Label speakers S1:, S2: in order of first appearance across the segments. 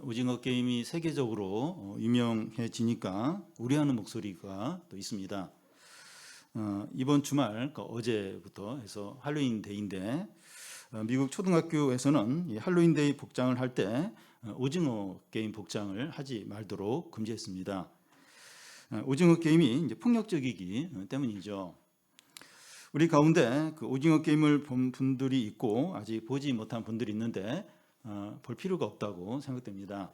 S1: 오징어 게임이 세계적으로 유명해지니까 우려하는 목소리가 또 있습니다. 이번 주말 어제부터 해서 할로윈 데이인데 미국 초등학교에서는 이 할로윈 데이 복장을 할 때 오징어 게임 복장을 하지 말도록 금지했습니다. 오징어 게임이 이제 폭력적이기 때문이죠. 우리 가운데 그 오징어 게임을 본 분들이 있고 아직 보지 못한 분들이 있는데 볼 필요가 없다고 생각됩니다.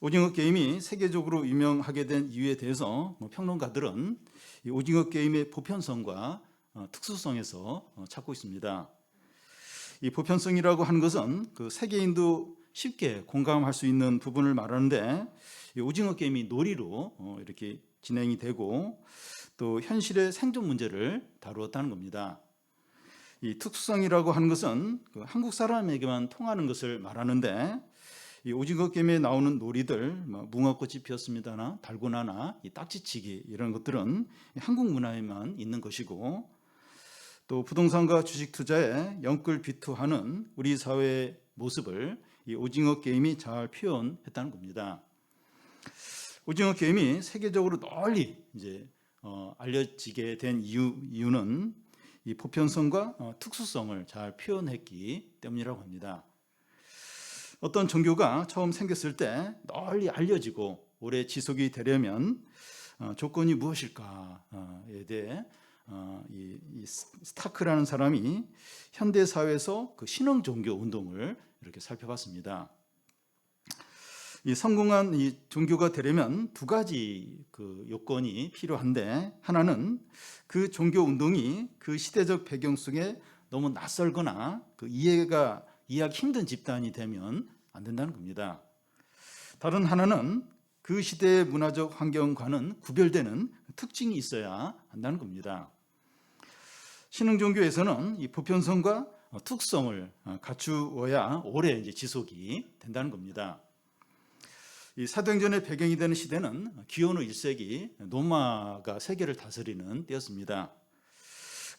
S1: 오징어 게임이 세계적으로 유명하게 된 이유에 대해서 평론가들은 이 오징어 게임의 보편성과 특수성에서 찾고 있습니다. 이 보편성이라고 하는 것은 그 세계인도 쉽게 공감할 수 있는 부분을 말하는데, 이 오징어 게임이 놀이로 이렇게 진행이 되고 또 현실의 생존 문제를 다루었다는 겁니다. 이 특수성이라고 하는 것은 그 한국 사람에게만 통하는 것을 말하는데, 이 오징어 게임에 나오는 놀이들, 무궁화꽃이 피었습니다나 달고나나 이 딱지치기 이런 것들은 한국 문화에만 있는 것이고, 또 부동산과 주식 투자에 영끌비투하는 우리 사회의 모습을 이 오징어 게임이 잘 표현했다는 겁니다. 오징어 게임이 세계적으로 널리 이제 알려지게 된 이유는 이 보편성과 특수성을 잘 표현했기 때문이라고 합니다. 어떤 종교가 처음 생겼을 때 널리 알려지고 오래 지속이 되려면 조건이 무엇일까에 대해 이 스타크라는 사람이 현대 사회에서 그 신흥 종교 운동을 이렇게 살펴봤습니다. 이 성공한 이 종교가 되려면 두 가지 그 요건이 필요한데, 하나는 그 종교 운동이 그 시대적 배경 속에 너무 낯설거나 그 이해하기 힘든 집단이 되면 안 된다는 겁니다. 다른 하나는 그 시대의 문화적 환경과는 구별되는 특징이 있어야 한다는 겁니다. 신흥 종교에서는 이 보편성과 특성을 갖추어야 오래 이제 지속이 된다는 겁니다. 이 사도행전의 배경이 되는 시대는 기원후 1세기 로마가 세계를 다스리는 때였습니다.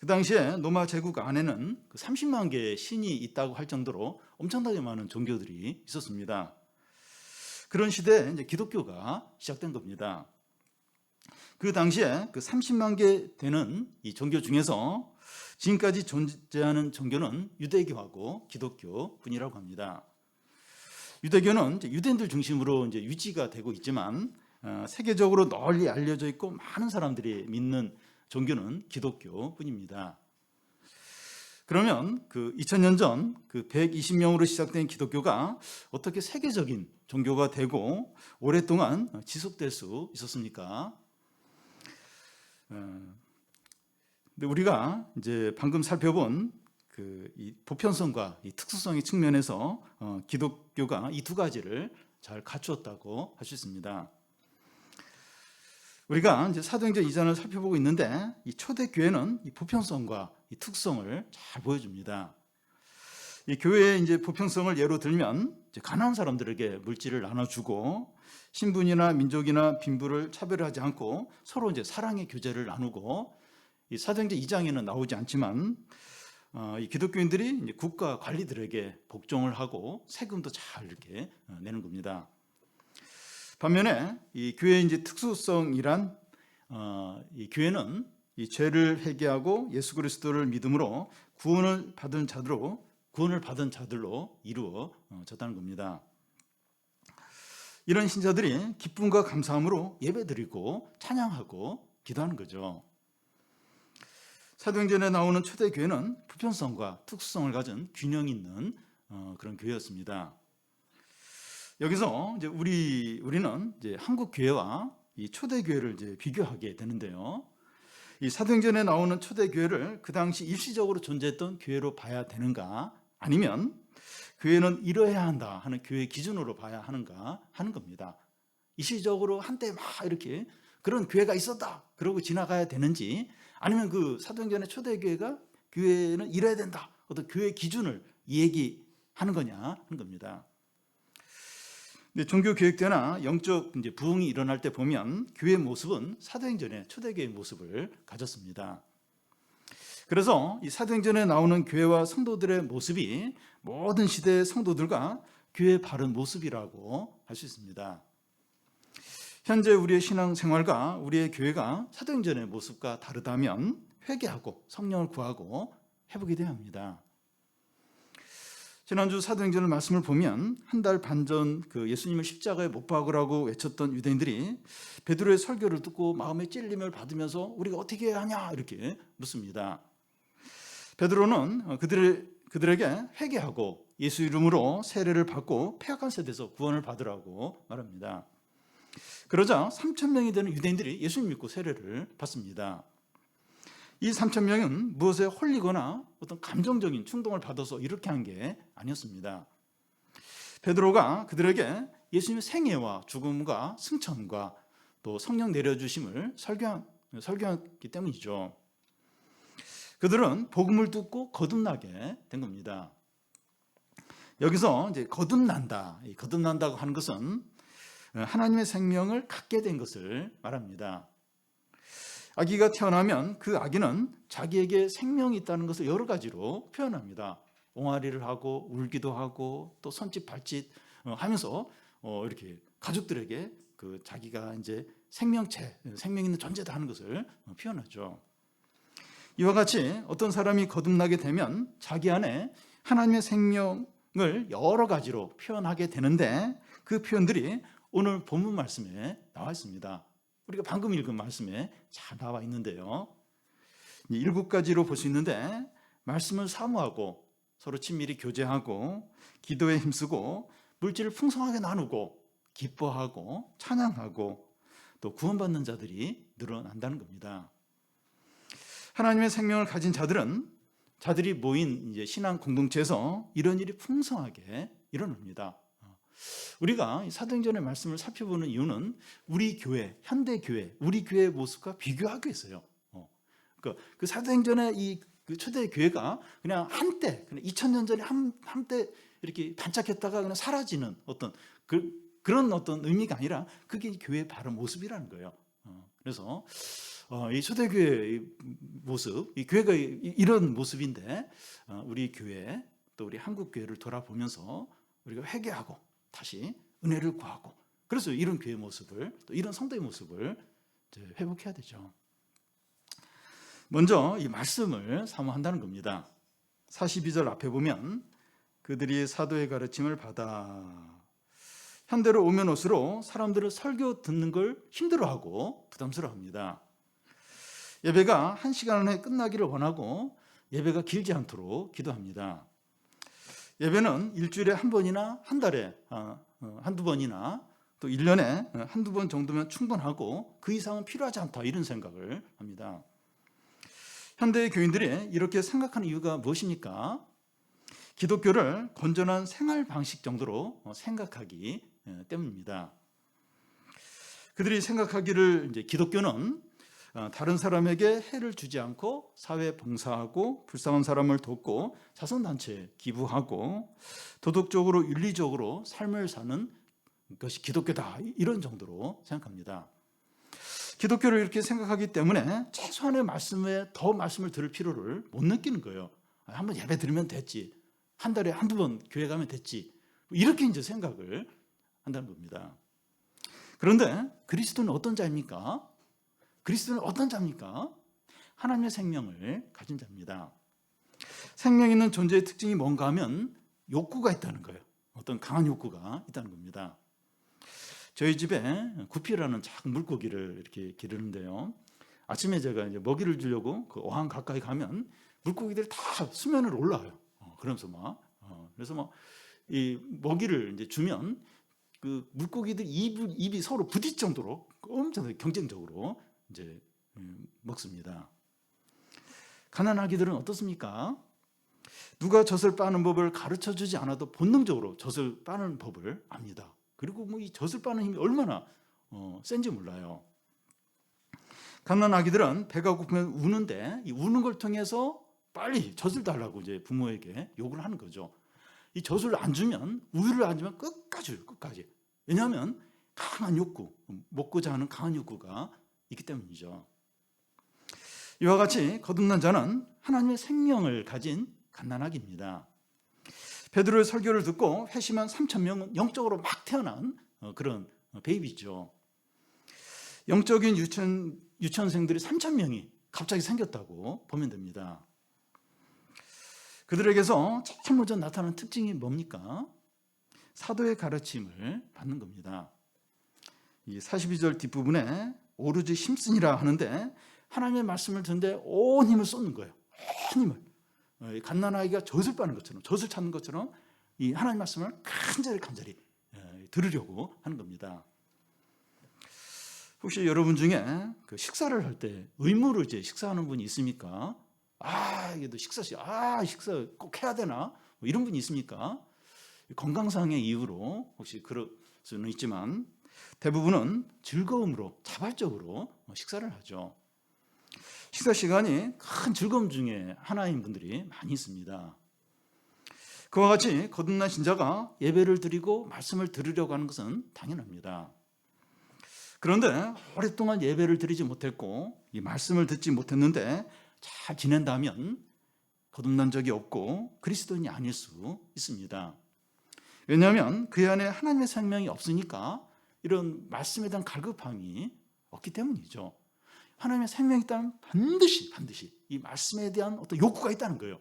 S1: 그 당시에 로마 제국 안에는 30만 개의 신이 있다고 할 정도로 엄청나게 많은 종교들이 있었습니다. 그런 시대에 이제 기독교가 시작된 겁니다. 그 당시에 그 30만 개 되는 이 종교 중에서 지금까지 존재하는 종교는 유대교하고 기독교뿐이라고 합니다. 유대교는 이제 유대인들 중심으로 이제 유지가 되고 있지만 세계적으로 널리 알려져 있고 많은 사람들이 믿는 종교는 기독교뿐입니다. 그러면 그 2000년 전 그 120명으로 시작된 기독교가 어떻게 세계적인 종교가 되고 오랫동안 지속될 수 있었습니까? 근데 우리가 이제 방금 살펴본 이 보편성과 이 특수성의 측면에서 기독교가 이 두 가지를 잘 갖추었다고 할 수 있습니다. 우리가 이제 사도행전 2장을 살펴보고 있는데, 이 초대 교회는 이 보편성과 이 특성을 잘 보여줍니다. 이 교회의 이제 보편성을 예로 들면, 이제 가난한 사람들에게 물질을 나눠주고 신분이나 민족이나 빈부를 차별하지 않고 서로 이제 사랑의 교제를 나누고, 이 사도행전 2장에는 나오지 않지만 이 기독교인들이 이제 국가 관리들에게 복종을 하고 세금도 잘 이렇게 내는 겁니다. 반면에 이 교회의 이제 특수성이란 이 교회는 이 죄를 회개하고 예수 그리스도를 믿음으로 구원을 받은 자들로 이루어졌다는 겁니다. 이런 신자들이 기쁨과 감사함으로 예배드리고 찬양하고 기도하는 거죠. 사도행전에 나오는 초대교회는 보편성과 특수성을 가진 균형 있는 그런 교회였습니다. 여기서 이제 우리는 이제 한국 교회와 이 초대교회를 이제 비교하게 되는데요. 이 사도행전에 나오는 초대교회를 그 당시 일시적으로 존재했던 교회로 봐야 되는가, 아니면 교회는 이러해야 한다 하는 교회 기준으로 봐야 하는가 하는 겁니다. 일시적으로 한때 막 이렇게 그런 교회가 있었다 그러고 지나가야 되는지, 아니면 그 사도행전의 교회는 이래야 된다, 어떤 교회 기준을 얘기하는 거냐 하는 겁니다. 근데 종교 교육 때나 영적 이제 부흥이 일어날 때 보면 교회의 모습은 사도행전의 초대교회의 모습을 가졌습니다. 그래서 이 사도행전에 나오는 교회와 성도들의 모습이 모든 시대의 성도들과 교회의 바른 모습이라고 할 수 있습니다. 현재 우리의 신앙생활과 우리의 교회가 사도행전의 모습과 다르다면 회개하고 성령을 구하고 회복이 되어야 합니다. 지난주 사도행전을 말씀을 보면 한 달 반 전 그 예수님을 십자가에 못 박으라고 외쳤던 유대인들이 베드로의 설교를 듣고 마음의 찔림을 받으면서 우리가 어떻게 해야 하냐 이렇게 묻습니다. 베드로는 그들에게 회개하고 예수 이름으로 세례를 받고 폐역한 세대에서 구원을 받으라고 말합니다. 그러자 3,000명이 되는 유대인들이 예수님 믿고 세례를 받습니다. 이 3,000명은 무엇에 홀리거나 어떤 감정적인 충동을 받아서 이렇게 한 게 아니었습니다. 베드로가 그들에게 예수님의 생애와 죽음과 승천과 또 성령 내려주심을 설교했기 때문이죠. 그들은 복음을 듣고 거듭나게 된 겁니다. 여기서 이제 거듭난다고 하는 것은 하나님의 생명을 갖게 된 것을 말합니다. 아기가 태어나면 그 아기는 자기에게 생명이 있다는 것을 여러 가지로 표현합니다. 옹알이를 하고 울기도 하고 또 손짓 발짓 하면서 이렇게 가족들에게 그 자기가 이제 생명 있는 존재다 하는 것을 표현하죠. 이와 같이 어떤 사람이 거듭나게 되면 자기 안에 하나님의 생명을 여러 가지로 표현하게 되는데 그 표현들이 오늘 본문 말씀에 나와 있습니다. 우리가 방금 읽은 말씀에 잘 나와 있는데요. 7가지로 볼 수 있는데 말씀을 사모하고 서로 친밀히 교제하고 기도에 힘쓰고 물질을 풍성하게 나누고 기뻐하고 찬양하고 또 구원받는 자들이 늘어난다는 겁니다. 하나님의 생명을 가진 자들이 모인 이제 신앙 공동체에서 이런 일이 풍성하게 일어납니다. 우리가 사도행전의 말씀을 살펴보는 이유는 우리 교회, 현대 교회, 우리 교회의 모습과 비교하기 위해서요. 그 사도행전의 그 초대 교회가 그냥 한때, 그냥 2000년 전에 한때 이렇게 반짝했다가 그냥 사라지는 그런 어떤 의미가 아니라 그게 교회의 바른 모습이라는 거예요. 그래서 이 초대교회의 모습, 이 교회가 이런 모습인데 우리 교회 또 우리 한국 교회를 돌아보면서 우리가 회개하고 다시 은혜를 구하고 그래서 이런 교회 모습을 또 이런 성도의 모습을 회복해야 되죠. 먼저 이 말씀을 사모한다는 겁니다. 42절 앞에 보면 그들이 사도의 가르침을 받아 현대로 오면 올수록 사람들은 설교 듣는 걸 힘들어하고 부담스러워합니다. 예배가 1시간 안에 끝나기를 원하고 예배가 길지 않도록 기도합니다. 예배는 일주일에 한 번이나 한 달에 한두 번이나 또 1년에 한두 번 정도면 충분하고 그 이상은 필요하지 않다 이런 생각을 합니다. 현대의 교인들이 이렇게 생각하는 이유가 무엇입니까? 기독교를 건전한 생활 방식 정도로 생각하기 때문입니다. 그들이 생각하기를 이제 기독교는 다른 사람에게 해를 주지 않고 사회 봉사하고 불쌍한 사람을 돕고 자선단체에 기부하고 도덕적으로 윤리적으로 삶을 사는 것이 기독교다 이런 정도로 생각합니다. 기독교를 이렇게 생각하기 때문에 최소한의 말씀에 더 말씀을 들을 필요를 못 느끼는 거예요. 한번 예배 드리면 됐지, 한 달에 한두 번 교회 가면 됐지, 이렇게 이제 생각을 한다는 겁니다. 그런데 그리스도는 어떤 자입니까? 그리스도는 어떤 자입니까? 하나님의 생명을 가진 자입니다. 생명 있는 존재의 특징이 뭔가 하면 욕구가 있다는 거예요. 어떤 강한 욕구가 있다는 겁니다. 저희 집에 구피라는 작은 물고기를 이렇게 기르는데요. 아침에 제가 이제 먹이를 주려고 그 어항 가까이 가면 물고기들이 다 수면을 올라와요. 그러면서 그래서 이 먹이를 이제 주면 그 물고기들 입이 서로 부딪힐 정도로 엄청 경쟁적으로 이제 먹습니다. 가난한 아기들은 어떻습니까? 누가 젖을 빠는 법을 가르쳐 주지 않아도 본능적으로 젖을 빠는 법을 압니다. 그리고 이 젖을 빠는 힘이 얼마나 센지 몰라요. 가난한 아기들은 배가 고프면 우는데 이 우는 걸 통해서 빨리 젖을 달라고 이제 부모에게 요구를 하는 거죠. 이 젖을 안 주면, 우유를 안 주면 끝까지 줘요, 끝까지. 왜냐하면 강한 욕구, 먹고자 하는 강한 욕구가 있기 때문이죠. 이와 같이 거듭난 자는 하나님의 생명을 가진 갓난아기입니다. 베드로의 설교를 듣고 회심한 3,000명은 영적으로 막 태어난 그런 베이비죠. 영적인 유치원생들이 3,000명이 갑자기 생겼다고 보면 됩니다. 그들에게서 제일 먼저 나타나는 특징이 뭡니까? 사도의 가르침을 받는 겁니다. 이 42절 뒷부분에 오로지 힘쓰니라 하는데 하나님의 말씀을 듣는데 온 힘을 쏟는 거예요. 온 힘을. 갓난아이가 젖을 빠는 것처럼, 젖을 찾는 것처럼 이 하나님 말씀을 간절히 들으려고 하는 겁니다. 혹시 여러분 중에 그 식사를 할 때 의무로 이제 식사하는 분이 있습니까? 이게도 식사 꼭 해야 되나? 뭐 이런 분이 있습니까? 건강상의 이유로 혹시 그럴 수는 있지만 대부분은 즐거움으로, 자발적으로 식사를 하죠. 식사 시간이 큰 즐거움 중에 하나인 분들이 많이 있습니다. 그와 같이 거듭난 신자가 예배를 드리고 말씀을 들으려고 하는 것은 당연합니다. 그런데 오랫동안 예배를 드리지 못했고 이 말씀을 듣지 못했는데 잘 지낸다면 거듭난 적이 없고 그리스도인이 아닐 수 있습니다. 왜냐하면 그 안에 하나님의 생명이 없으니까 이런 말씀에 대한 갈급함이 없기 때문이죠. 하나님의 생명이 있다면 반드시 이 말씀에 대한 어떤 욕구가 있다는 거예요.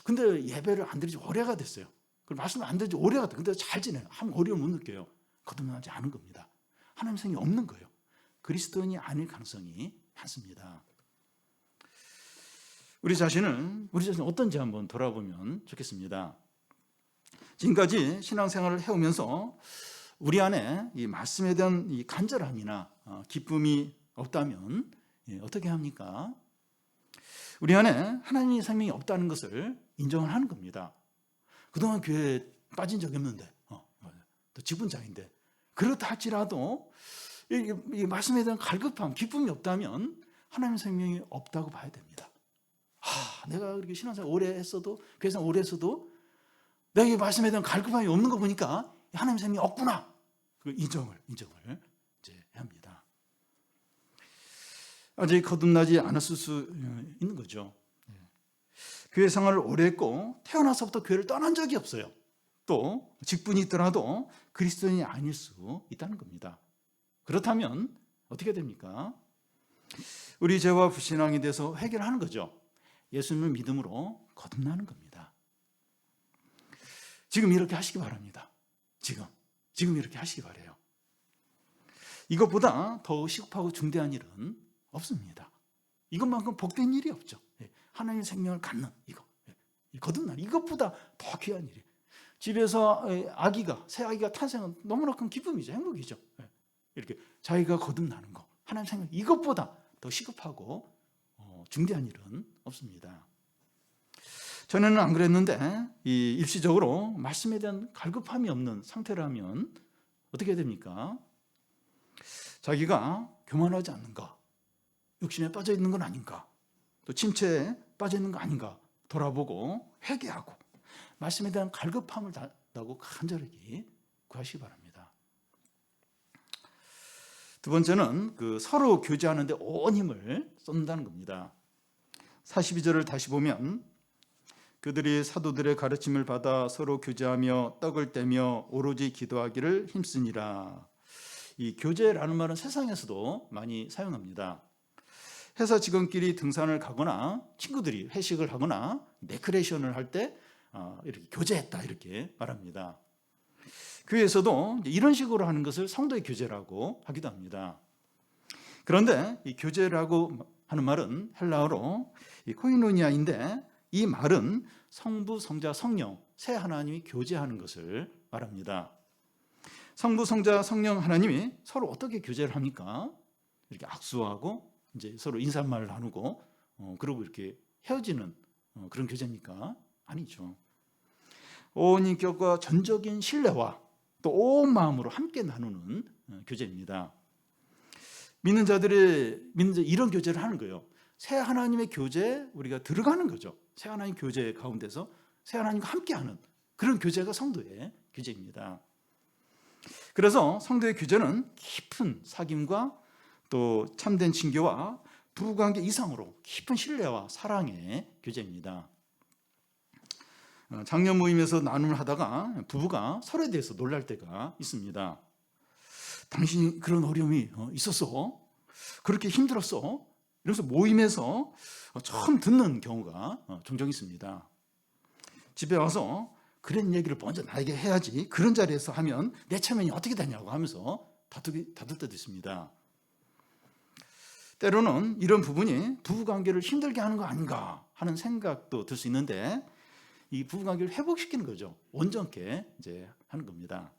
S1: 근데 예배를 안 드리지 오래가 됐어요. 그리고 말씀을 안 드리지 오래가 됐어요. 근데 잘 지내요. 한 어려움을 못 느껴요. 거듭나지 않은 겁니다. 하나님의 생명이 없는 거예요. 그리스도인이 아닐 가능성이 많습니다. 우리 자신은 어떤지 한번 돌아보면 좋겠습니다. 지금까지 신앙생활을 해오면서 우리 안에 이 말씀에 대한 이 간절함이나 기쁨이 없다면 어떻게 합니까? 우리 안에 하나님의 생명이 없다는 것을 인정을 하는 겁니다. 그동안 교회에 빠진 적이 없는데, 또 직분자인데, 그렇다 할지라도 이 말씀에 대한 갈급함, 기쁨이 없다면 하나님의 생명이 없다고 봐야 됩니다. 내가 그렇게 신앙생활 오래 했어도, 교회생활 오래 했어도 내가 이 말씀에 대한 갈급함이 없는 거 보니까 하나님의 생명이 없구나. 그 인정을 이제 해야 합니다. 아직 거듭나지 않았을 수 있는 거죠. 교회 생활을 오래 했고 태어나서부터 교회를 떠난 적이 없어요. 또 직분이 있더라도 그리스도인이 아닐 수 있다는 겁니다. 그렇다면 어떻게 됩니까? 우리 죄와 불신앙에 대해서 해결하는 거죠. 예수님을 믿음으로 거듭나는 겁니다. 지금 이렇게 하시기 바랍니다. 지금 이렇게 하시기 바라요. 이것보다 더 시급하고 중대한 일은 없습니다. 이것만큼 복된 일이 없죠. 하나님의 생명을 갖는 이거, 거듭나는 이것보다 더 귀한 일이. 집에서 새 아기가 탄생은 너무나 큰 기쁨이죠. 행복이죠. 이렇게 자기가 거듭나는 거, 하나님 생명 이것보다 더 시급하고 중대한 일은 없습니다. 전에는 안 그랬는데 이 일시적으로 말씀에 대한 갈급함이 없는 상태라면 어떻게 됩니까? 자기가 교만하지 않는가, 욕심에 빠져 있는 건 아닌가, 또 침체에 빠져 있는 거 아닌가 돌아보고 회개하고 말씀에 대한 갈급함을 달라고 간절히 구하시기 바랍니다. 두 번째는 서로 교제하는데 온 힘을 쏟는다는 겁니다. 42절을 다시 보면 그들이 사도들의 가르침을 받아 서로 교제하며 떡을 떼며 오로지 기도하기를 힘쓰니라. 이 교제라는 말은 세상에서도 많이 사용합니다. 회사 직원끼리 등산을 가거나 친구들이 회식을 하거나 레크레이션을 할 때 이렇게 교제했다 이렇게 말합니다. 교회에서도 이런 식으로 하는 것을 성도의 교제라고 하기도 합니다. 그런데 이 교제라고 하는 말은 헬라어로 이 코이노니아인데 이 말은 성부, 성자, 성령 세 하나님이 교제하는 것을 말합니다. 성부, 성자, 성령 하나님이 서로 어떻게 교제를 합니까? 이렇게 악수하고 이제 서로 인사말을 나누고 그러고 이렇게 헤어지는 그런 교제입니까? 아니죠. 온 인격과 전적인 신뢰와 또 온 마음으로 함께 나누는 교제입니다. 믿는 자들이 이런 교제를 하는 거예요. 새 하나님의 교제에 우리가 들어가는 거죠. 새 하나님 교제 가운데서 새 하나님과 함께하는 그런 교제가 성도의 교제입니다. 그래서 성도의 교제는 깊은 사귐과 또 참된 친교와 부부관계 이상으로 깊은 신뢰와 사랑의 교제입니다. 장년 모임에서 나눔을 하다가 부부가 서로에 대해서 놀랄 때가 있습니다. 당신이 그런 어려움이 있었어? 그렇게 힘들었어? 이러면서 모임에서 처음 듣는 경우가 종종 있습니다. 집에 와서 그런 얘기를 먼저 나에게 해야지, 그런 자리에서 하면 내 체면이 어떻게 되냐고 하면서 다툴 때도 있습니다. 때로는 이런 부분이 부부관계를 힘들게 하는 거 아닌가 하는 생각도 들 수 있는데, 이 부부관계를 회복시키는 거죠. 온전케 이제 하는 겁니다.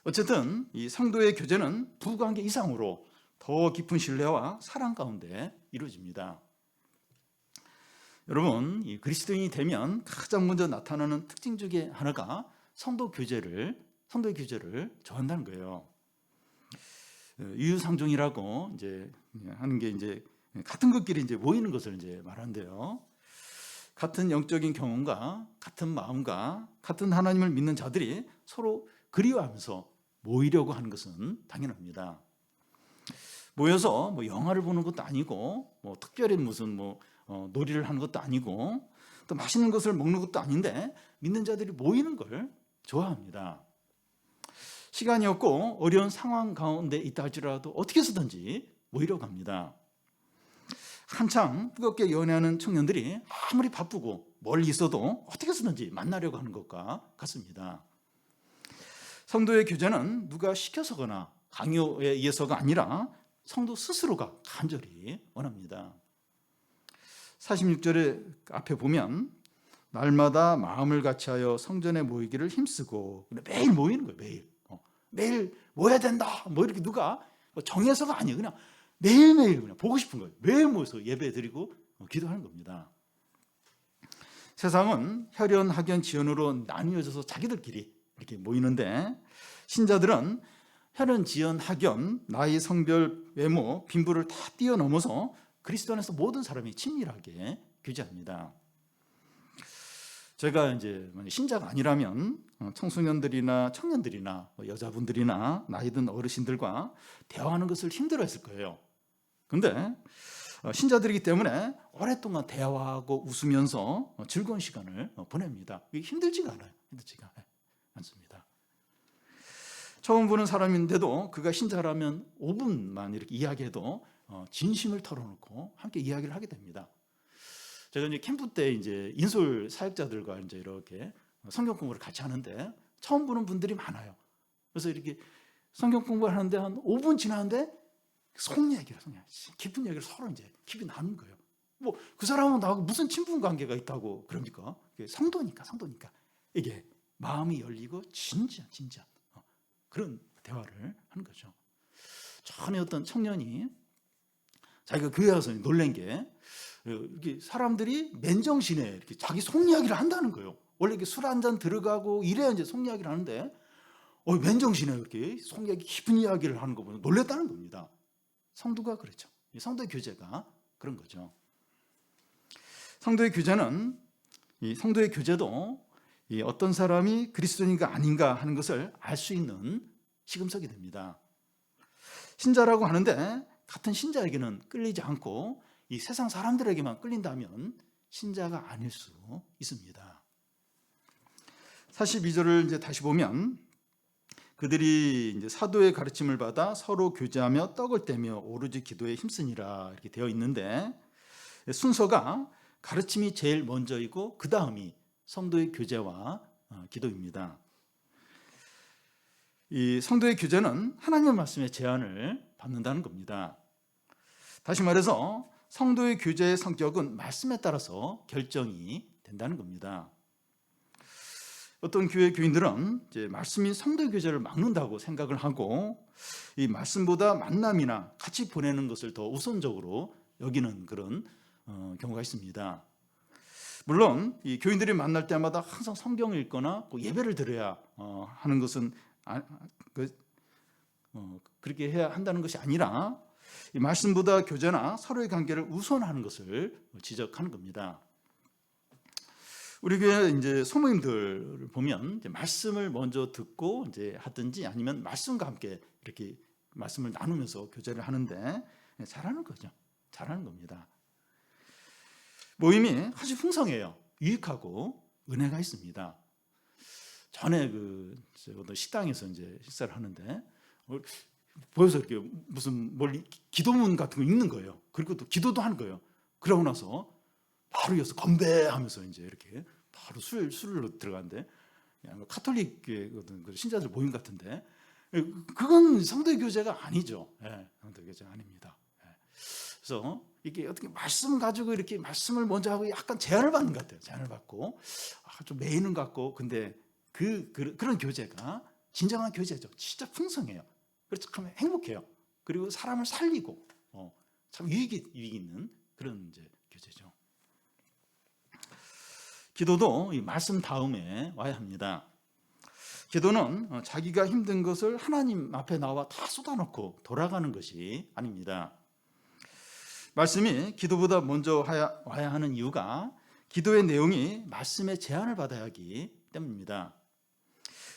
S1: 어쨌든 이 성도의 교제는 부부관계 이상으로 더 깊은 신뢰와 사랑 가운데 이루어집니다. 여러분, 이 그리스도인이 되면 가장 먼저 나타나는 특징 중에 하나가 성도의 교제를 좋아한다는 거예요. 유유상종이라고 이제 하는 게 이제 같은 것끼리 이제 모이는 것을 이제 말하는데요. 같은 영적인 경험과 같은 마음과 같은 하나님을 믿는 자들이 서로 그리워하면서 모이려고 하는 것은 당연합니다. 모여서 뭐 영화를 보는 것도 아니고, 뭐 특별히 무슨 놀이를 하는 것도 아니고, 또 맛있는 것을 먹는 것도 아닌데 믿는 자들이 모이는 걸 좋아합니다. 시간이 없고 어려운 상황 가운데 있다 할지라도 어떻게 해서든지 모이려고 합니다. 한창 뜨겁게 연애하는 청년들이 아무리 바쁘고 멀리 있어도 어떻게 해서든지 만나려고 하는 것과 같습니다. 성도의 교제는 누가 시켜서거나 강요에 의해서가 아니라 성도 스스로가 간절히 원합니다. 46절에 앞에 보면 날마다 마음을 같이하여 성전에 모이기를 힘쓰고, 매일 모이는 거예요. 매일 모여야 된다 뭐 이렇게 누가 정해서가 아니에요. 그냥 매일매일 그냥 보고 싶은 거예요. 매일 모여서 예배 드리고 기도하는 겁니다. 세상은 혈연, 학연, 지연으로 나뉘어져서 자기들끼리 이렇게 모이는데, 신자들은 혈연, 지연, 학연, 나이, 성별, 외모, 빈부를 다 뛰어넘어서 그리스도 안에서 모든 사람이 친밀하게 교제합니다. 제가 이제 신자가 아니라면 청소년들이나 청년들이나 여자분들이나 나이든 어르신들과 대화하는 것을 힘들어했을 거예요. 그런데 신자들이기 때문에 오랫동안 대화하고 웃으면서 즐거운 시간을 보냅니다. 이게 힘들지가 않아요. 힘들지가 않습니다. 처음 보는 사람인데도 그가 신자라면 5분만 이렇게 이야기해도 진심을 털어놓고 함께 이야기를 하게 됩니다. 제가 이제 캠프 때 이제 인솔 사역자들과 이제 이렇게 성경 공부를 같이 하는데 처음 보는 분들이 많아요. 그래서 이렇게 성경 공부를 하는데 한 5분 지나는데 속 얘기를, 깊은 얘기를 서로 이제 깊이 나누는 거예요. 뭐 그 사람은 나하고 무슨 친분 관계가 있다고 그럽니까? 성도니까. 이게 마음이 열리고 진지한 그런 대화를 하는 거죠. 전에 어떤 청년이 자기가 교회 와서 놀란 게, 이렇게 사람들이 맨정신에 이렇게 자기 속 이야기를 한다는 거예요. 원래 이렇게 술 한잔 들어가고 이래야 이제 속 이야기를 하는데, 맨정신에 이렇게 속 이야기, 깊은 이야기를 하는 거 보면 놀랬다는 겁니다. 성도가 그렇죠. 성도의 교제가 그런 거죠. 성도의 교제는, 이 성도의 교제도 이 어떤 사람이 그리스도인가 아닌가 하는 것을 알 수 있는 시금석이 됩니다. 신자라고 하는데 같은 신자에게는 끌리지 않고 이 세상 사람들에게만 끌린다면 신자가 아닐 수 있습니다. 42절을 이제 다시 보면, 그들이 이제 사도의 가르침을 받아 서로 교제하며 떡을 떼며 오로지 기도에 힘쓰니라 이렇게 되어 있는데, 순서가 가르침이 제일 먼저이고 그 다음이 성도의 교제와 기도입니다. 이 성도의 교제는 하나님의 말씀의 제한을 받는다는 겁니다. 다시 말해서 성도의 교제의 성격은 말씀에 따라서 결정이 된다는 겁니다. 어떤 교회 교인들은 이제 말씀이 성도의 교제를 막는다고 생각을 하고, 이 말씀보다 만남이나 같이 보내는 것을 더 우선적으로 여기는 그런 경우가 있습니다. 물론 이 교인들이 만날 때마다 항상 성경을 읽거나 예배를 드려야 하는 것은 그렇게 해야 한다는 것이 아니라, 이 말씀보다 교제나 서로의 관계를 우선하는 것을 지적하는 겁니다. 우리 교회 이제 소모임들을 보면 이제 말씀을 먼저 듣고 이제 하든지 아니면 말씀과 함께 이렇게 말씀을 나누면서 교제를 하는데 잘하는 거죠. 잘하는 겁니다. 모임이 아주 풍성해요. 유익하고 은혜가 있습니다. 전에 어떤 식당에서 이제 식사를 하는데 보여서 이렇게 무슨 기도문 같은 거 읽는 거예요. 그리고 또 기도도 하는 거예요. 그러고 나서 바로 이어서 건배하면서 이제 이렇게 바로 술로 들어가는데 카톨릭의 어떤 신자들 모임 같은데 그건 성도의 교제가 아니죠. 예, 성도의 교제가 아닙니다. 예. 그래서 이게 어떻게 말씀 가지고 이렇게 말씀을 먼저 하고 약간 제한을 받는 것 같아요. 제한을 받고 좀 매이는 것 같고, 근데 그런 교제가 진정한 교제죠. 진짜 풍성해요. 그래서 참 행복해요. 그리고 사람을 살리고 참 유익 있는 그런 이제 교제죠. 기도도 이 말씀 다음에 와야 합니다. 기도는 자기가 힘든 것을 하나님 앞에 나와 다 쏟아놓고 돌아가는 것이 아닙니다. 말씀이 기도보다 먼저 와야 하는 이유가 기도의 내용이 말씀의 제한을 받아야 하기 때문입니다.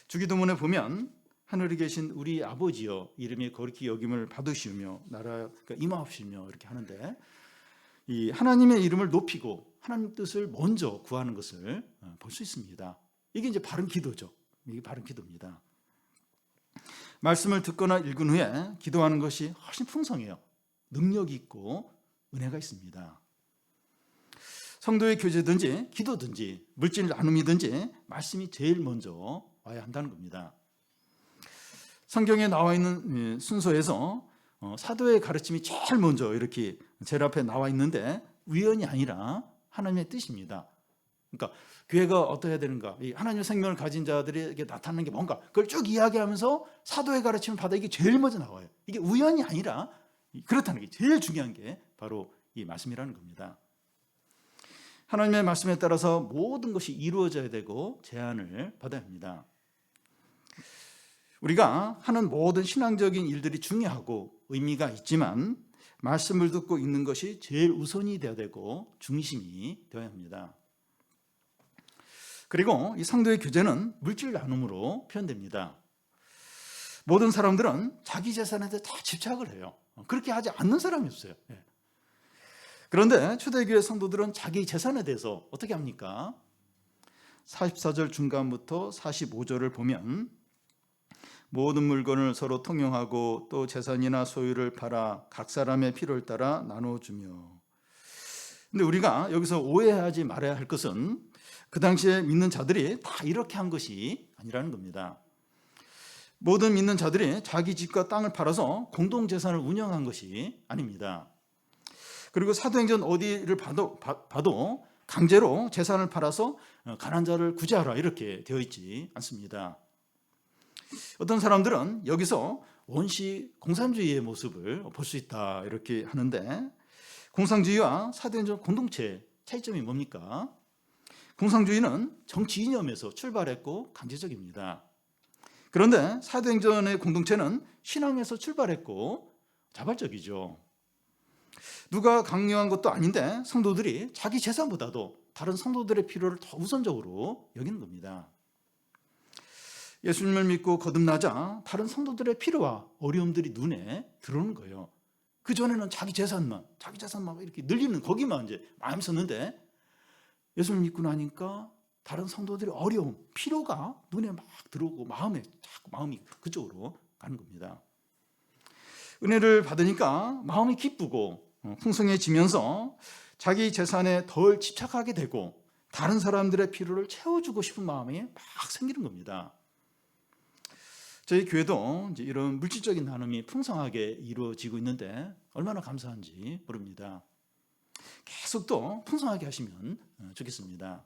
S1: 주기도문에 보면 하늘에 계신 우리 아버지여 이름이 거룩히 여김을 받으시며 나라가 임하옵시며 이렇게 하는데, 이 하나님의 이름을 높이고 하나님 뜻을 먼저 구하는 것을 볼 수 있습니다. 이게 이제 바른 기도죠. 이게 바른 기도입니다. 말씀을 듣거나 읽은 후에 기도하는 것이 훨씬 풍성해요. 능력이 있고 은혜가 있습니다. 성도의 교제든지 기도든지 물질 나눔이든지 말씀이 제일 먼저 와야 한다는 겁니다. 성경에 나와 있는 순서에서 사도의 가르침이 제일 먼저 이렇게 제일 앞에 나와 있는데 우연이 아니라 하나님의 뜻입니다. 그러니까 교회가 어떠해야 되는가, 하나님의 생명을 가진 자들에게 나타나는 게 뭔가, 그걸 쭉 이야기하면서 사도의 가르침을 받아 이게 제일 먼저 나와요. 이게 우연이 아니라 그렇다는 게 제일 중요한 게 바로 이 말씀이라는 겁니다. 하나님의 말씀에 따라서 모든 것이 이루어져야 되고 제한을 받아야 합니다. 우리가 하는 모든 신앙적인 일들이 중요하고 의미가 있지만 말씀을 듣고 있는 것이 제일 우선이 되어야 되고 중심이 되어야 합니다. 그리고 이 성도의 교제는 물질 나눔으로 표현됩니다. 모든 사람들은 자기 재산에 다 집착을 해요. 그렇게 하지 않는 사람이 없어요. 그런데 초대교회 성도들은 자기 재산에 대해서 어떻게 합니까? 44절 중간부터 45절을 보면 모든 물건을 서로 통용하고 또 재산이나 소유를 팔아 각 사람의 필요를 따라 나눠주며. 근데 우리가 여기서 오해하지 말아야 할 것은 그 당시에 믿는 자들이 다 이렇게 한 것이 아니라는 겁니다. 모든 믿는 자들이 자기 집과 땅을 팔아서 공동재산을 운영한 것이 아닙니다. 그리고 사도행전 어디를 봐도 강제로 재산을 팔아서 가난한 자를 구제하라 이렇게 되어 있지 않습니다. 어떤 사람들은 여기서 원시 공산주의의 모습을 볼 수 있다 이렇게 하는데, 공산주의와 사도행전 공동체 차이점이 뭡니까? 공산주의는 정치 이념에서 출발했고 강제적입니다. 그런데 사도행전의 공동체는 신앙에서 출발했고 자발적이죠. 누가 강요한 것도 아닌데 성도들이 자기 재산보다도 다른 성도들의 필요를 더 우선적으로 여기는 겁니다. 예수님을 믿고 거듭나자 다른 성도들의 필요와 어려움들이 눈에 들어오는 거예요. 그전에는 자기 재산만 이렇게 늘리는 거기만 이제 마음이 섰는데 예수님을 믿고 나니까 다른 성도들의 어려움, 필요가 눈에 막 들어오고 마음이 그쪽으로 가는 겁니다. 은혜를 받으니까 마음이 기쁘고 풍성해지면서 자기 재산에 덜 집착하게 되고 다른 사람들의 필요를 채워주고 싶은 마음이 막 생기는 겁니다. 저희 교회도 이제 이런 물질적인 나눔이 풍성하게 이루어지고 있는데 얼마나 감사한지 모릅니다. 계속 또 풍성하게 하시면 좋겠습니다.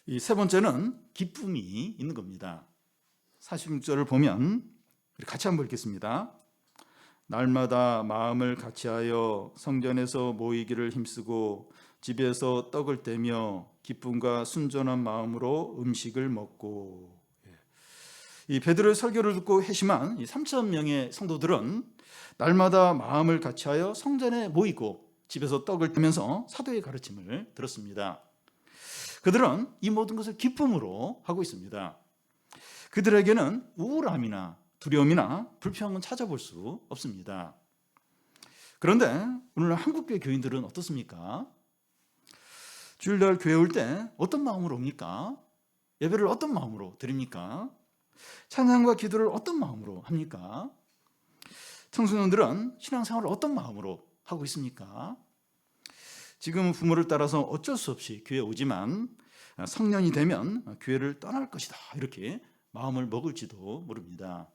S1: 이 세 번째는 기쁨이 있는 겁니다. 46절을 보면 같이 한번 읽겠습니다. 날마다 마음을 같이하여 성전에서 모이기를 힘쓰고 집에서 떡을 떼며 기쁨과 순전한 마음으로 음식을 먹고. 이 베드로의 설교를 듣고 회심한 3,000명의 성도들은 날마다 마음을 같이하여 성전에 모이고 집에서 떡을 떼면서 사도의 가르침을 들었습니다. 그들은 이 모든 것을 기쁨으로 하고 있습니다. 그들에게는 우울함이나 두려움이나 불평은 찾아볼 수 없습니다. 그런데 오늘 한국교회 교인들은 어떻습니까? 주일날 교회 올 때 어떤 마음으로 옵니까? 예배를 어떤 마음으로 드립니까? 찬양과 기도를 어떤 마음으로 합니까? 청소년들은 신앙생활을 어떤 마음으로 하고 있습니까? 지금은 부모를 따라서 어쩔 수 없이 교회에 오지만 성년이 되면 교회를 떠날 것이다, 이렇게 마음을 먹을지도 모릅니다.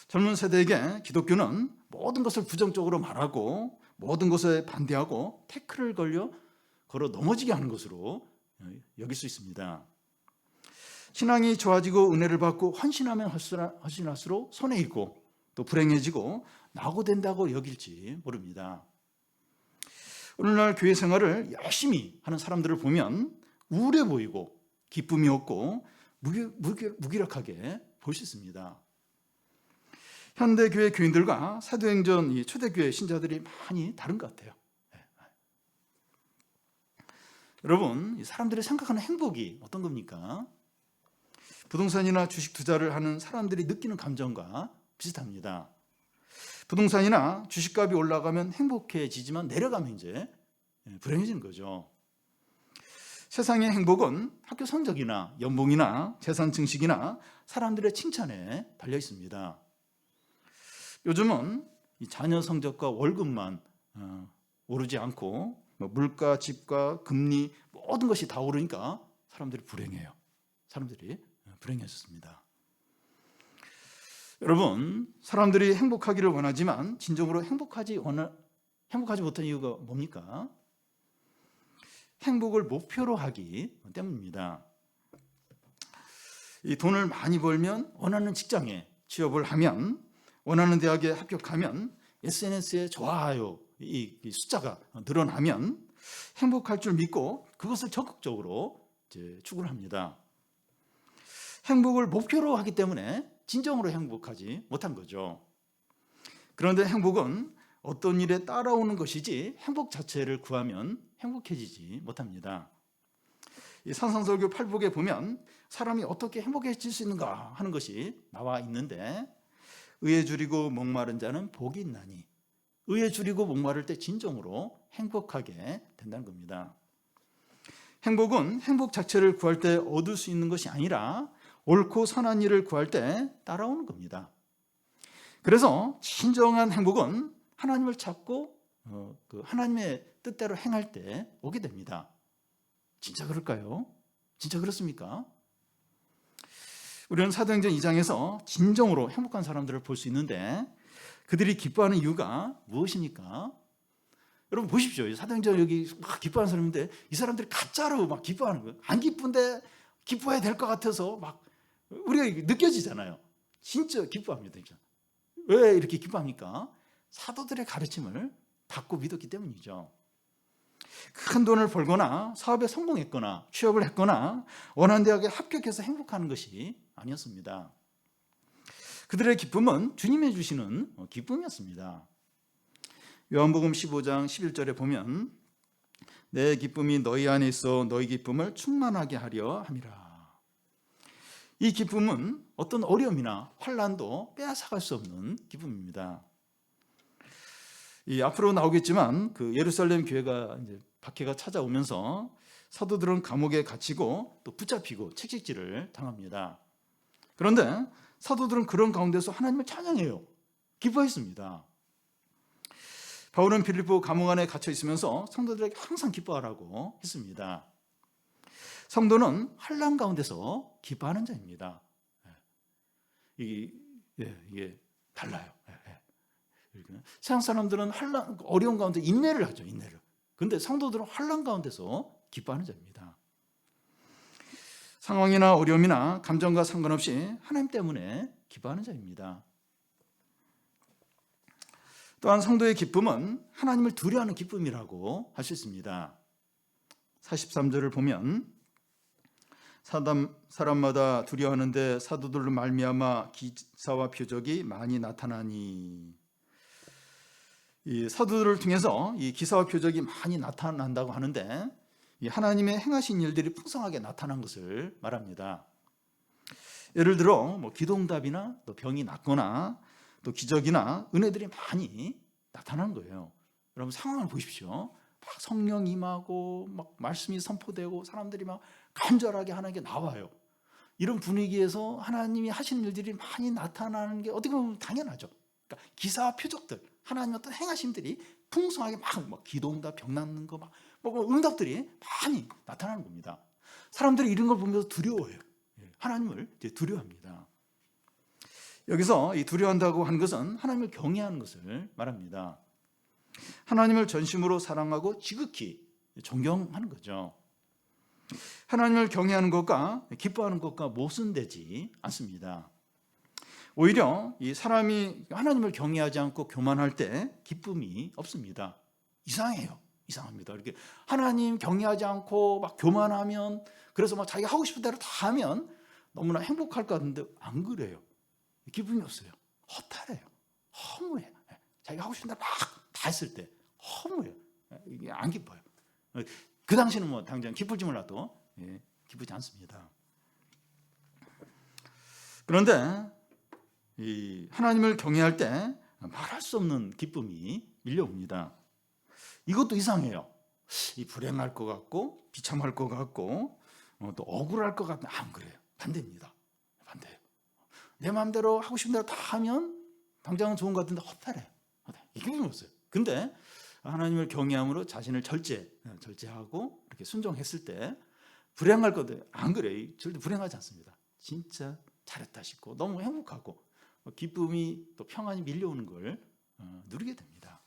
S1: 젊은 세대에게 기독교는 모든 것을 부정적으로 말하고 모든 것에 반대하고 태클을 걸어 넘어지게 하는 것으로 여길 수 있습니다. 신앙이 좋아지고 은혜를 받고 헌신하면 헌신할수록 손해이고 또 불행해지고 낙오된다고 여길지 모릅니다. 오늘날 교회 생활을 열심히 하는 사람들을 보면 우울해 보이고 기쁨이 없고 무기력하게 볼 수 있습니다. 현대교회 교인들과 사도행전 이 초대교회 신자들이 많이 다른 것 같아요. 여러분, 이 사람들이 생각하는 행복이 어떤 겁니까? 부동산이나 주식 투자를 하는 사람들이 느끼는 감정과 비슷합니다. 부동산이나 주식값이 올라가면 행복해지지만 내려가면 이제 불행해지는 거죠. 세상의 행복은 학교 성적이나 연봉이나 재산 증식이나 사람들의 칭찬에 달려 있습니다. 요즘은 이 자녀 성적과 월급만 오르지 않고 물가, 집가, 금리 모든 것이 다 오르니까 사람들이 불행해요. 사람들이 불행해졌습니다. 여러분, 사람들이 행복하기를 원하지만 진정으로 행복하지 못한 이유가 뭡니까? 행복을 목표로 하기 때문입니다. 이 돈을 많이 벌면 원하는 직장에 취업을 하면 원하는 대학에 합격하면 SNS에 좋아요 이 숫자가 늘어나면 행복할 줄 믿고 그것을 적극적으로 추구를 합니다. 행복을 목표로 하기 때문에 진정으로 행복하지 못한 거죠. 그런데 행복은 어떤 일에 따라오는 것이지 행복 자체를 구하면 행복해지지 못합니다. 이 산상설교 8복에 보면 사람이 어떻게 행복해질 수 있는가 하는 것이 나와 있는데, 의에 줄이고 목마른 자는 복이 있나니, 의에 줄이고 목마를 때 진정으로 행복하게 된다는 겁니다. 행복은 행복 자체를 구할 때 얻을 수 있는 것이 아니라 옳고 선한 일을 구할 때 따라오는 겁니다. 그래서 진정한 행복은 하나님을 찾고 그 하나님의 뜻대로 행할 때 오게 됩니다. 진짜 그럴까요? 진짜 그렇습니까? 우리는 사도행전 2장에서 진정으로 행복한 사람들을 볼 수 있는데 그들이 기뻐하는 이유가 무엇입니까? 여러분 보십시오. 사도행전 여기 막 기뻐하는 사람인데 이 사람들이 가짜로 막 기뻐하는 거예요. 안 기쁜데 기뻐해야 될 것 같아서 막 우리가 느껴지잖아요. 진짜 기뻐합니다. 왜 이렇게 기뻐합니까? 사도들의 가르침을 받고 믿었기 때문이죠. 큰 돈을 벌거나 사업에 성공했거나 취업을 했거나 원하는 대학에 합격해서 행복하는 것이 아니었습니다. 그들의 기쁨은 주님이 주시는 기쁨이었습니다. 요한복음 15장 11절에 보면 내 기쁨이 너희 안에 있어 너희 기쁨을 충만하게 하려 함이라. 이 기쁨은 어떤 어려움이나 환난도 빼앗아갈 수 없는 기쁨입니다. 이 앞으로 나오겠지만 그 예루살렘 교회가 이제 박해가 찾아오면서 사도들은 감옥에 갇히고 또 붙잡히고 채찍질을 당합니다. 그런데 사도들은 그런 가운데서 하나님을 찬양해요. 기뻐했습니다. 바울은 빌립보 감옥 안에 갇혀 있으면서 성도들에게 항상 기뻐하라고 했습니다. 성도는 환난 가운데서 기뻐하는 자입니다. 이게 달라요. 세상 사람들은 어려운 가운데 인내를 하죠. 인내를. 그런데 성도들은 환난 가운데서 기뻐하는 자입니다. 상황이나 어려움이나 감정과 상관없이 하나님 때문에 기뻐하는 자입니다. 또한 성도의 기쁨은 하나님을 두려워하는 기쁨이라고 할 수 있습니다. 43절을 보면 사람마다 두려워하는데 사도들로 말미암아 기사와 표적이 많이 나타나니. 이 사도들을 통해서 이 기사와 표적이 많이 나타난다고 하는데 이 하나님의 행하신 일들이 풍성하게 나타난 것을 말합니다. 예를 들어 기도응답이나 또 병이 낫거나 또 기적이나 은혜들이 많이 나타나는 거예요. 여러분 상황을 보십시오. 막 성령 임하고 막 말씀이 선포되고 사람들이 막 간절하게 하나님께 나와요. 이런 분위기에서 하나님이 하시는 일들이 많이 나타나는 게 어떻게 보면 당연하죠. 그러니까 기사와 표적들, 하나님 어떤 행하심들이 풍성하게 막 기도응답, 병 낫는 거 막 응답들이 많이 나타나는 겁니다. 사람들이 이런 걸 보면서 두려워해요. 하나님을 이제 두려워합니다. 여기서 이 두려워한다고 하는 것은 하나님을 경외하는 것을 말합니다. 하나님을 전심으로 사랑하고 지극히 존경하는 거죠. 하나님을 경외하는 것과 기뻐하는 것과 모순되지 않습니다. 오히려 이 사람이 하나님을 경외하지 않고 교만할 때 기쁨이 없습니다. 이상해요. 이상합니다. 이렇게 하나님 경외하지 않고 막 교만하면, 그래서 막 자기가 하고 싶은 대로 다 하면 너무나 행복할 것 같은데 안 그래요. 기분이 없어요. 허탈해요. 허무해요. 자기가 하고 싶은 대로 막 다 했을 때 허무해요. 이게 안 기뻐요. 그 당시는 뭐 당장 기쁠지 몰라도 기쁘지 않습니다. 그런데 이 하나님을 경외할 때 말할 수 없는 기쁨이 밀려옵니다. 이것도 이상해요. 이 불행할 것 같고 비참할 것 같고 또 억울할 것 같은데 안 그래요. 반대입니다. 반대예요. 내 마음대로 하고 싶은 대로 다 하면 당장은 좋은 것 같은데 허탈해요. 이게 기분이 없어요. 근데 하나님을 경외함으로 자신을 절제하고 이렇게 순종했을 때 불행할 것도 안 그래요. 절대 불행하지 않습니다. 진짜 잘했다 싶고 너무 행복하고 기쁨이 또 평안이 밀려오는 걸 누리게 됩니다.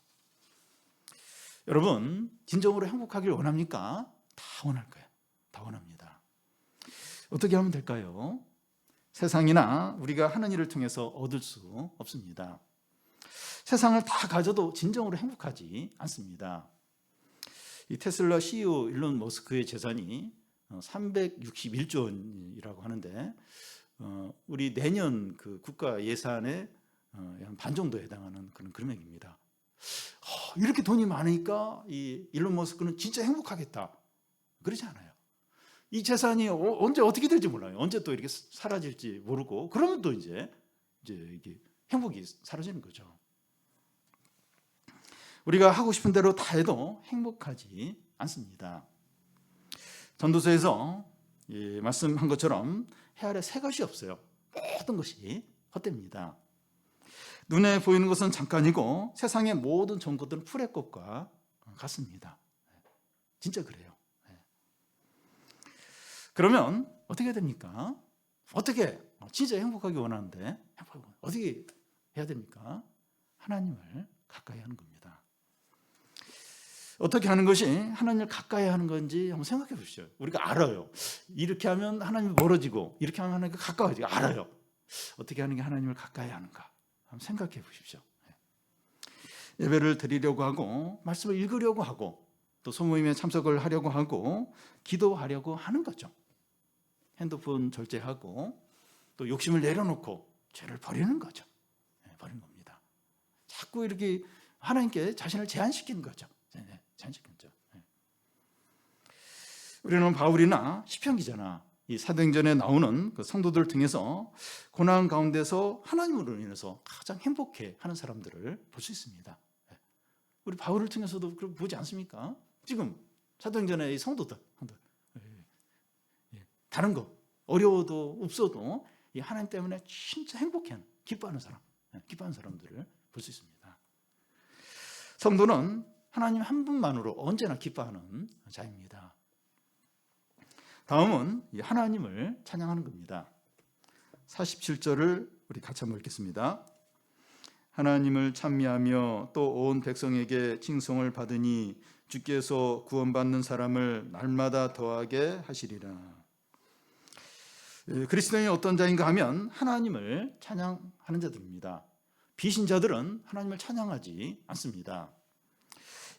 S1: 여러분, 진정으로 행복하길 원합니까? 다 원할 거예요. 다 원합니다. 어떻게 하면 될까요? 세상이나 우리가 하는 일을 통해서 얻을 수 없습니다. 세상을 다 가져도 진정으로 행복하지 않습니다. 이 테슬라 CEO 일론 머스크의 재산이 361조 원이라고 하는데 우리 내년 그 국가 예산의 한 반 정도에 해당하는 그런 금액입니다. 이렇게 돈이 많으니까 이 일론 머스크는 진짜 행복하겠다. 그러지 않아요. 이 재산이 언제 어떻게 될지 몰라요. 언제 또 이렇게 사라질지 모르고 그러면 또 이제 이게 행복이 사라지는 거죠. 우리가 하고 싶은 대로 다 해도 행복하지 않습니다. 전도서에서 말씀한 것처럼 해 아래 새 것이 없어요. 모든 것이 헛됩니다. 눈에 보이는 것은 잠깐이고 세상의 모든 좋은 것들은 풀의 꽃과 같습니다. 진짜 그래요. 그러면 어떻게 해야 됩니까? 어떻게 진짜 행복하기 원하는데 어떻게 해야 됩니까? 하나님을 가까이 하는 겁니다. 어떻게 하는 것이 하나님을 가까이 하는 건지 한번 생각해 보시죠. 우리가 알아요. 이렇게 하면 하나님이 멀어지고 이렇게 하면 하나님과 가까워지고 알아요. 어떻게 하는 게 하나님을 가까이 하는가 한번 생각해 보십시오. 예배를 드리려고 하고 말씀을 읽으려고 하고 또 소모임에 참석을 하려고 하고 기도하려고 하는 거죠. 핸드폰 절제하고 또 욕심을 내려놓고 죄를 버리는 거죠. 버리는 겁니다. 자꾸 이렇게 하나님께 자신을 제한시키는 거죠. 제한시키죠. 우리는 바울이나 시편 기자나 이 사도행전에 나오는 그 성도들을 통해서 고난 가운데서 하나님으로 인해서 가장 행복해하는 사람들을 볼 수 있습니다. 우리 바울을 통해서도 그렇게 보지 않습니까? 지금 사도행전의 이 성도들 다른 거 어려워도 없어도 이 하나님 때문에 진짜 행복해하는 기뻐하는 사람들을 볼 수 있습니다. 성도는 하나님 한 분만으로 언제나 기뻐하는 자입니다. 다음은 하나님을 찬양하는 겁니다. 47절을 우리 같이 한번 읽겠습니다. 하나님을 찬미하며 또 온 백성에게 칭송을 받으니 주께서 구원받는 사람을 날마다 더하게 하시리라. 그리스도인이 어떤 자인가 하면 하나님을 찬양하는 자들입니다. 비신자들은 하나님을 찬양하지 않습니다.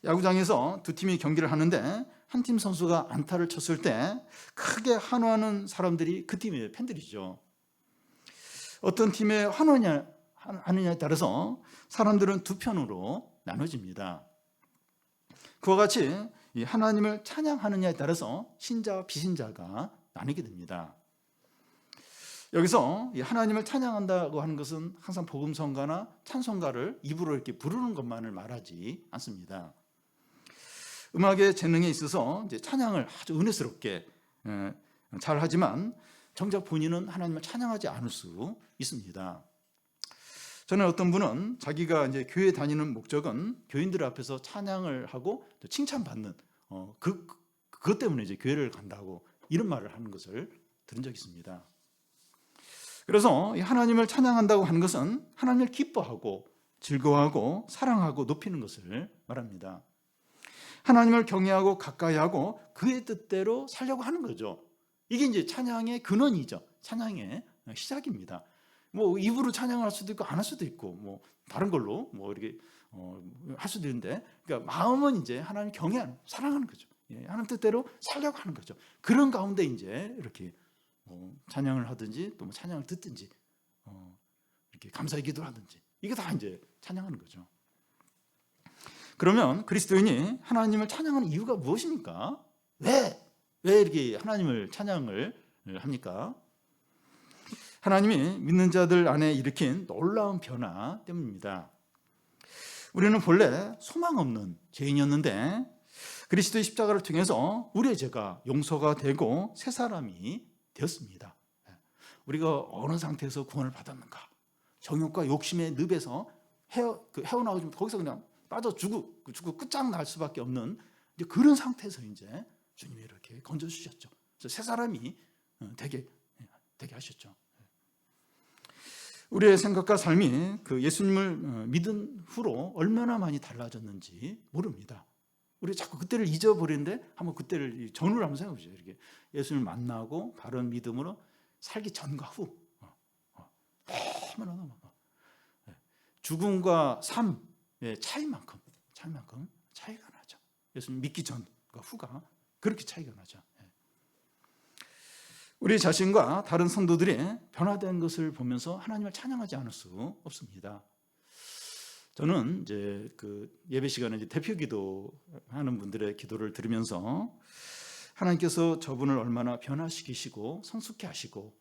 S1: 야구장에서 두 팀이 경기를 하는데 한 팀 선수가 안타를 쳤을 때 크게 환호하는 사람들이 그 팀의 팬들이죠. 어떤 팀에 환호하느냐에 따라서 사람들은 두 편으로 나눠집니다. 그와 같이 하나님을 찬양하느냐에 따라서 신자와 비신자가 나뉘게 됩니다. 여기서 하나님을 찬양한다고 하는 것은 항상 복음성가나 찬송가를 입으로 이렇게 부르는 것만을 말하지 않습니다. 음악의 재능에 있어서 이제 찬양을 아주 은혜스럽게 잘 하지만 정작 본인은 하나님을 찬양하지 않을 수 있습니다. 저는 어떤 분은 자기가 이제 교회 다니는 목적은 교인들 앞에서 찬양을 하고 칭찬받는 그것 때문에 이제 교회를 간다고 이런 말을 하는 것을 들은 적이 있습니다. 그래서 하나님을 찬양한다고 하는 것은 하나님을 기뻐하고 즐거워하고 사랑하고 높이는 것을 말합니다. 하나님을 경외하고 가까이하고 그의 뜻대로 살려고 하는 거죠. 이게 이제 찬양의 근원이죠. 찬양의 시작입니다. 뭐 입으로 찬양을 할 수도 있고 안 할 수도 있고 뭐 다른 걸로 뭐 이렇게 할 수도 있는데, 그러니까 마음은 이제 하나님 경외하는, 사랑하는 거죠. 하나님 뜻대로 살려고 하는 거죠. 그런 가운데 이제 이렇게 찬양을 하든지 또 뭐 찬양을 듣든지 이렇게 감사의 기도를 하든지 이게 다 이제 찬양하는 거죠. 그러면 그리스도인이 하나님을 찬양하는 이유가 무엇입니까? 왜 이렇게 하나님을 찬양을 합니까? 하나님이 믿는 자들 안에 일으킨 놀라운 변화 때문입니다. 우리는 본래 소망 없는 죄인이었는데 그리스도의 십자가를 통해서 우리의 죄가 용서가 되고 새 사람이 되었습니다. 우리가 어느 상태에서 구원을 받았는가? 정욕과 욕심의 늪에서 헤어나오지 못해 거기서 그냥 빠져 죽고 끝장날 수밖에 없는 이제 그런 상태에서 이제 주님이 이렇게 건져주셨죠. 그래서 새 사람이 되게 하셨죠. 우리의 생각과 삶이 그 예수님을 믿은 후로 얼마나 많이 달라졌는지 모릅니다. 우리 자꾸 그때를 잊어버리는데 한번 그때를 전후를 한번 생각해 보세요. 이렇게 예수님을 만나고 바른 믿음으로 살기 전과 후 너무나 죽음과 삶의 차이만큼 차이가 나죠. 예수님 믿기 전과 후가 그렇게 차이가 나죠. 우리 자신과 다른 성도들이 변화된 것을 보면서 하나님을 찬양하지 않을 수 없습니다. 저는 이제 그 예배 시간에 이제 대표 기도하는 분들의 기도를 들으면서 하나님께서 저분을 얼마나 변화시키시고 성숙케 하시고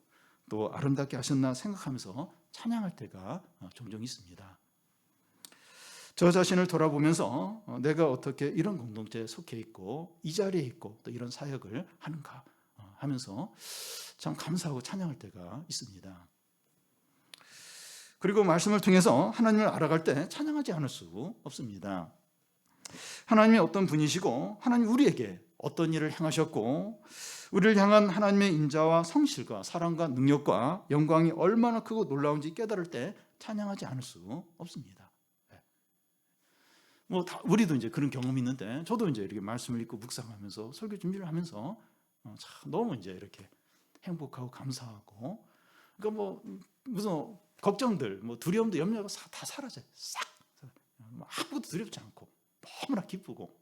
S1: 또 아름답게 하셨나 생각하면서 찬양할 때가 종종 있습니다. 저 자신을 돌아보면서 내가 어떻게 이런 공동체에 속해 있고 이 자리에 있고 또 이런 사역을 하는가 하면서 참 감사하고 찬양할 때가 있습니다. 그리고 말씀을 통해서 하나님을 알아갈 때 찬양하지 않을 수 없습니다. 하나님이 어떤 분이시고 하나님 우리에게 어떤 일을 행하셨고 우리를 향한 하나님의 인자와 성실과 사랑과 능력과 영광이 얼마나 크고 놀라운지 깨달을 때 찬양하지 않을 수 없습니다. 뭐 우리도 이제 그런 경험이 있는데 저도 이제 이렇게 말씀을 읽고 묵상하면서 설교 준비를 하면서 참 너무 이제 이렇게 행복하고 감사하고, 그러니까 뭐 무슨 걱정들, 뭐 두려움도 염려가 다 사라져요. 싹 아무것도 두렵지 않고 너무나 기쁘고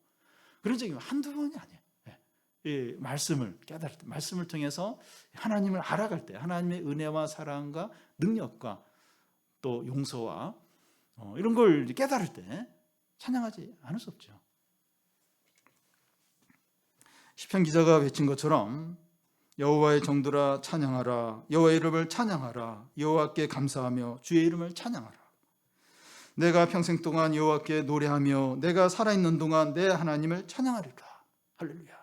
S1: 그런 적이 한두 번이 아니에요. 이 말씀을 깨달을 때, 말씀을 통해서 하나님을 알아갈 때, 하나님의 은혜와 사랑과 능력과 또 용서와 이런 걸 깨달을 때 찬양하지 않을 수 없죠. 시편 기자가 외친 것처럼 여호와의 정도라 찬양하라, 여호와의 이름을 찬양하라, 여호와께 감사하며 주의 이름을 찬양하라. 내가 평생 동안 여호와께 노래하며 내가 살아있는 동안 내 하나님을 찬양하리라. 할렐루야.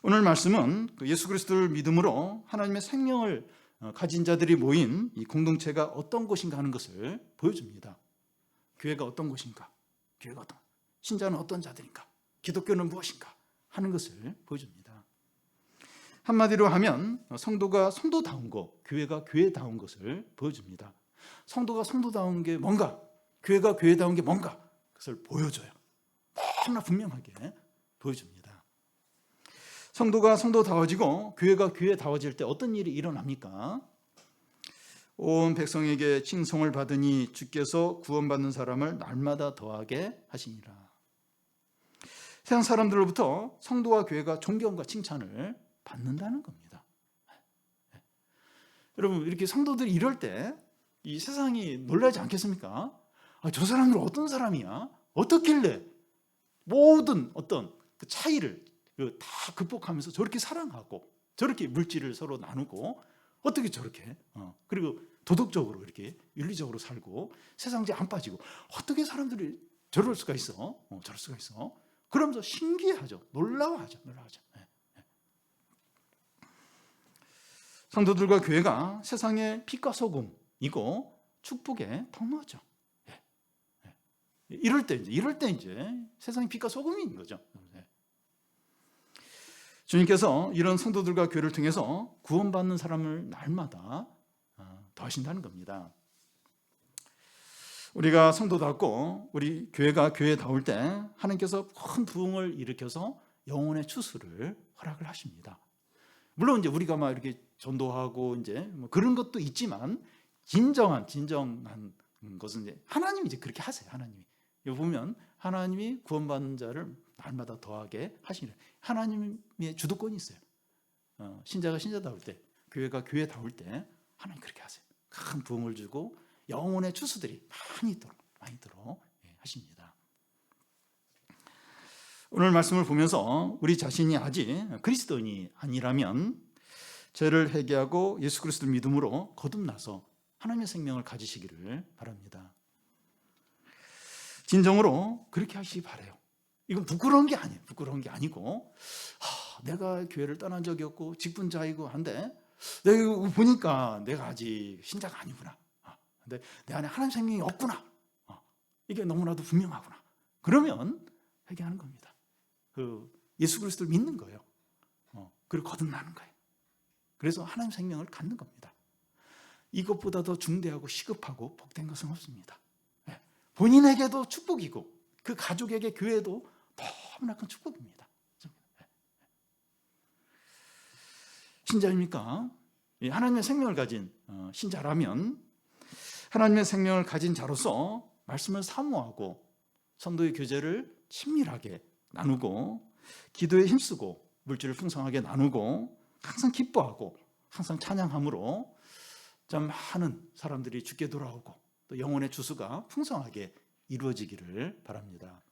S1: 오늘 말씀은 예수 그리스도를 믿음으로 하나님의 생명을 가진 자들이 모인 이 공동체가 어떤 곳인가 하는 것을 보여줍니다. 교회가 어떤 곳인가, 교회가 어떤, 신자는 어떤 자들인가, 기독교는 무엇인가 하는 것을 보여줍니다. 한마디로 하면 성도가 성도다운 것, 교회가 교회다운 것을 보여줍니다. 성도가 성도다운 게 뭔가, 교회가 교회다운 게 뭔가, 그것을 보여줘요. 너무나 분명하게 보여줍니다. 성도가 성도다워지고 교회가 교회다워질 때 어떤 일이 일어납니까? 온 백성에게 칭송을 받으니 주께서 구원받는 사람을 날마다 더하게 하시니라. 세상 사람들로부터 성도와 교회가 존경과 칭찬을 받는다는 겁니다. 여러분, 이렇게 성도들이 이럴 때 이 세상이 놀라지 않겠습니까? 저 사람들은 어떤 사람이야? 어떻길래 모든 어떤 그 차이를 다 극복하면서 저렇게 사랑하고 저렇게 물질을 서로 나누고 어떻게 저렇게 그리고 도덕적으로 이렇게 윤리적으로 살고 세상에 안 빠지고 어떻게 사람들이 저럴 수가 있어. 저럴 수가 있어. 그러면서 신기하죠. 놀라워하죠. 예. 성도들과 교회가 세상의 빛과 소금이고 축복의 통로죠. 예. 이럴 때 이제 세상의 빛과 소금인 거죠. 예. 주님께서 이런 성도들과 교회를 통해서 구원받는 사람을 날마다 더하신다는 겁니다. 우리가 성도답고 우리 교회가 교회다울 때 하나님께서 큰 부흥을 일으켜서 영혼의 추수를 허락을 하십니다. 물론 이제 우리가 막 이렇게 전도하고 이제 뭐 그런 것도 있지만 진정한 것은 이제 하나님이 이제 그렇게 하세요. 하나님이 여기 보면 하나님이 구원받는 자를 날마다 더하게 하시는 하나님의 주도권이 있어요. 신자가 신자다울 때, 교회가 교회다울 때 하나님 그렇게 하세요. 큰 부흥을 주고 영혼의 추수들이 많이 있도록 하십니다. 오늘 말씀을 보면서 우리 자신이 아직 그리스도인이 아니라면 죄를 회개하고 예수 그리스도를 믿음으로 거듭나서 하나님의 생명을 가지시기를 바랍니다. 진정으로 그렇게 하시기 바라요. 이건 부끄러운 게 아니에요. 부끄러운 게 아니고 내가 교회를 떠난 적이 없고 직분자이고 한데 내가 보니까 내가 아직 신자가 아니구나. 근데 내 안에 하나님 생명이 없구나. 이게 너무나도 분명하구나. 그러면 회개하는 겁니다. 예수 그리스도를 믿는 거예요. 그리고 거듭나는 거예요. 그래서 하나님 생명을 갖는 겁니다. 이것보다 더 중대하고 시급하고 복된 것은 없습니다. 본인에게도 축복이고 그 가족에게 교회도 너무나 큰 축복입니다. 신자입니까? 하나님의 생명을 가진 신자라면 하나님의 생명을 가진 자로서 말씀을 사모하고 성도의 교제를 친밀하게 나누고 기도에 힘쓰고 물질을 풍성하게 나누고 항상 기뻐하고 항상 찬양함으로 참 많은 사람들이 주께 돌아오고 또 영혼의 주수가 풍성하게 이루어지기를 바랍니다.